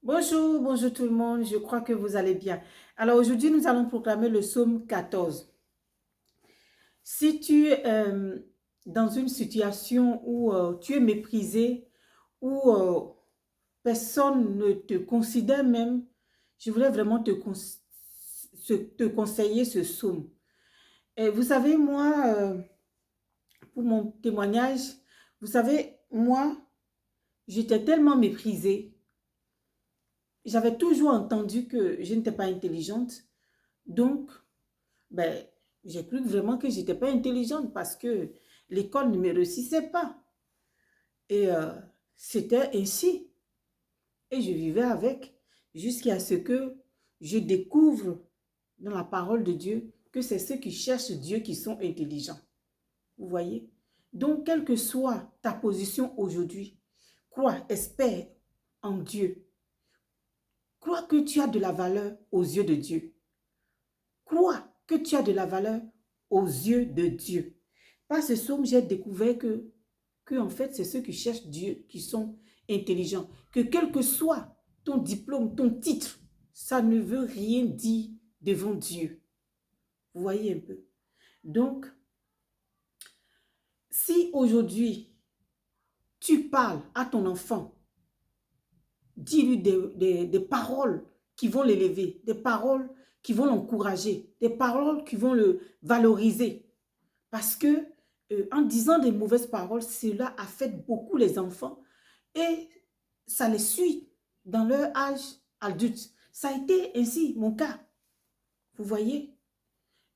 Bonjour, bonjour tout le monde, je crois que vous allez bien. Alors aujourd'hui, nous allons proclamer le psaume 14. Si tu es dans une situation où tu es méprisé, où personne ne te considère même, je voulais vraiment te conseiller ce psaume. Et vous savez, moi, pour mon témoignage, vous savez, moi, j'étais tellement méprisée. J'avais toujours entendu que je n'étais pas intelligente. Donc, ben, j'ai cru vraiment que je n'étais pas intelligente parce que l'école ne me réussissait pas. Et c'était ainsi. Et je vivais avec jusqu'à ce que je découvre dans la parole de Dieu que c'est ceux qui cherchent Dieu qui sont intelligents. Vous voyez? Donc, quelle que soit ta position aujourd'hui, crois, espère en Dieu. Crois que tu as de la valeur aux yeux de Dieu. Crois que tu as de la valeur aux yeux de Dieu. Par ce psaume, j'ai découvert que en fait, c'est ceux qui cherchent Dieu qui sont intelligents. Que quel que soit ton diplôme, ton titre, ça ne veut rien dire devant Dieu. Vous voyez un peu. Donc, si aujourd'hui, tu parles à ton enfant, dis-lui des paroles qui vont l'élever, des paroles qui vont l'encourager, des paroles qui vont le valoriser. Parce que en disant des mauvaises paroles, cela affecte beaucoup les enfants et ça les suit dans leur âge adulte. Ça a été ainsi mon cas. Vous voyez?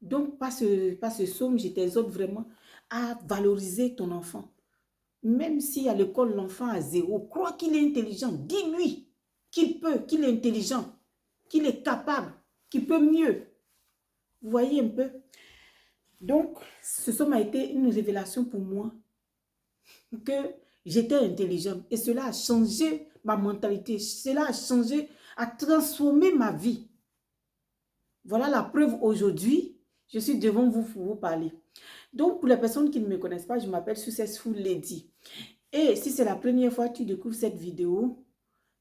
Donc, pas ce psaume, je t'exhorte vraiment à valoriser ton enfant. Même si à l'école, l'enfant a zéro, crois qu'il est intelligent. Dis-lui qu'il peut, qu'il est intelligent, qu'il est capable, qu'il peut mieux. Vous voyez un peu? Donc, ce psaume a été une révélation pour moi que j'étais intelligente et cela a changé ma mentalité, cela a changé, a transformé ma vie. Voilà la preuve aujourd'hui, je suis devant vous pour vous parler. Donc, pour les personnes qui ne me connaissent pas, je m'appelle Successful Lady. Et si c'est la première fois que tu découvres cette vidéo,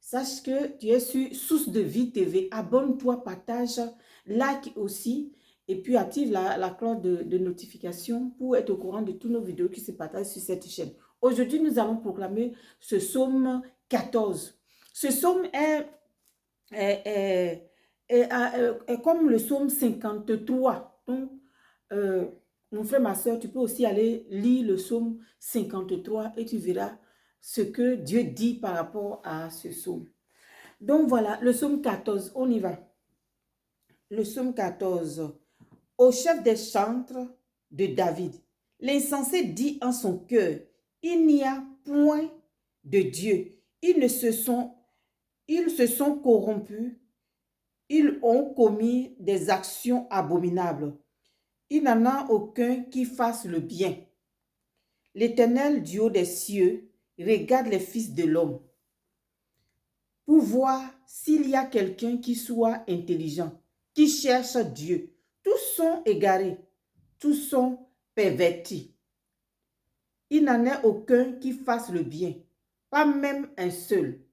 sache que tu es sur Source de Vie TV. Abonne-toi, partage, like aussi. Et puis active la cloche de notification pour être au courant de toutes nos vidéos qui se partagent sur cette chaîne. Aujourd'hui, nous allons proclamer ce psaume 14. Ce psaume est, est- est comme le psaume 53. Donc, mon frère, ma soeur, tu peux aussi aller lire le psaume 53 et tu verras ce que Dieu dit par rapport à ce psaume. Donc voilà, le psaume 14, on y va. Le psaume 14. Au chef des chantres de David, l'insensé dit en son cœur, il n'y a point de Dieu. Ils se sont corrompus, ils ont commis des actions abominables. Il n'en a aucun qui fasse le bien. L'Éternel du haut des cieux regarde les fils de l'homme pour voir s'il y a quelqu'un qui soit intelligent, qui cherche Dieu. Tous sont égarés, tous sont pervertis. Il n'en est aucun qui fasse le bien, pas même un seul.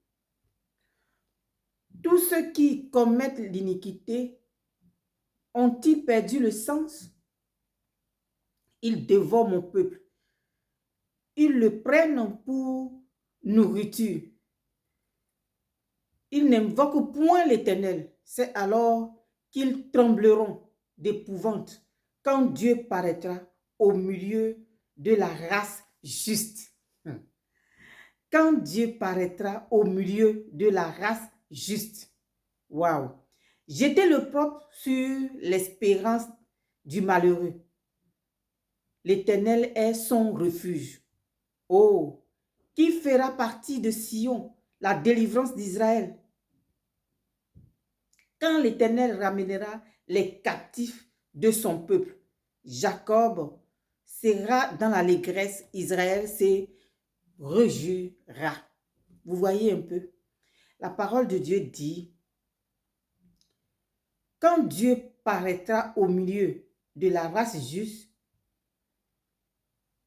Tous ceux qui commettent l'iniquité ont-ils perdu le sens? Ils dévorent mon peuple. Ils le prennent pour nourriture. Ils n'invoquent point l'Éternel. C'est alors qu'ils trembleront d'épouvante quand Dieu paraîtra au milieu de la race juste. Quand Dieu paraîtra au milieu de la race juste. Waouh! Jetez le propre sur l'espérance du malheureux. L'Éternel est son refuge. Oh! Qui fera partie de Sion la délivrance d'Israël? Quand l'Éternel ramènera les captifs de son peuple, Jacob sera dans l'allégresse, Israël se réjouira. Vous voyez un peu? La parole de Dieu dit, quand Dieu paraîtra au milieu de la race juste,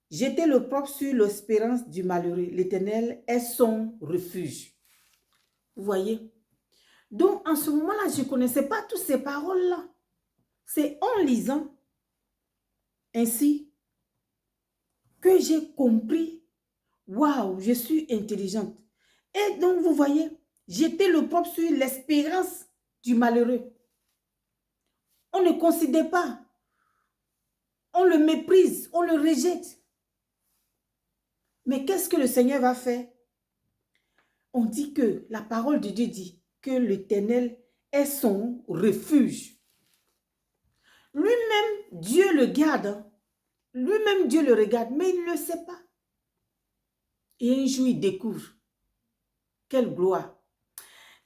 jetez le propre sur l'espérance du malheureux. L'Éternel est son refuge. Vous voyez? Donc, en ce moment-là, je ne connaissais pas toutes ces paroles-là. C'est en lisant ainsi que j'ai compris, waouh, je suis intelligente. Et donc, vous voyez, j'étais le propre sur l'espérance du malheureux. On ne considère pas. On le méprise, on le rejette. Mais qu'est-ce que le Seigneur va faire? On dit que la parole de Dieu dit que l'Éternel est son refuge. Lui-même, Dieu le garde. Lui-même, Dieu le regarde, mais il ne le sait pas. Et un jour, il découvre. Quelle gloire.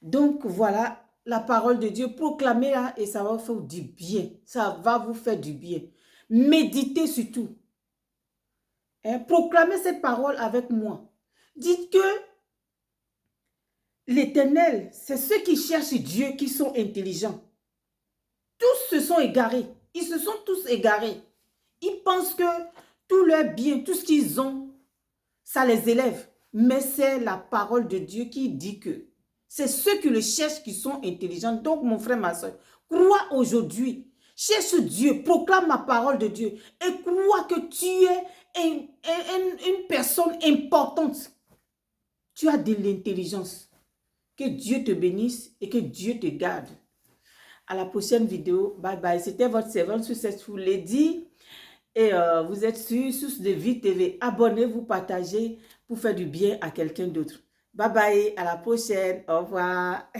Donc, voilà la parole de Dieu. Proclamez-la et ça va vous faire du bien. Ça va vous faire du bien. Méditez surtout. Hein? Proclamez cette parole avec moi. Dites que l'Éternel, c'est ceux qui cherchent Dieu qui sont intelligents. Tous se sont égarés. Ils se sont tous égarés. Ils pensent que tout leur bien, tout ce qu'ils ont, ça les élève. Mais c'est la parole de Dieu qui dit que c'est ceux qui le cherchent qui sont intelligents. Donc, mon frère, ma soeur, crois aujourd'hui. Cherche Dieu, proclame la parole de Dieu et crois que tu es une personne importante. Tu as de l'intelligence. Que Dieu te bénisse et que Dieu te garde. À la prochaine vidéo. Bye bye. C'était votre servante Successful Lady. Et vous êtes sur Source de Vie TV. Abonnez-vous, partagez pour faire du bien à quelqu'un d'autre. Bye bye. À la prochaine. Au revoir.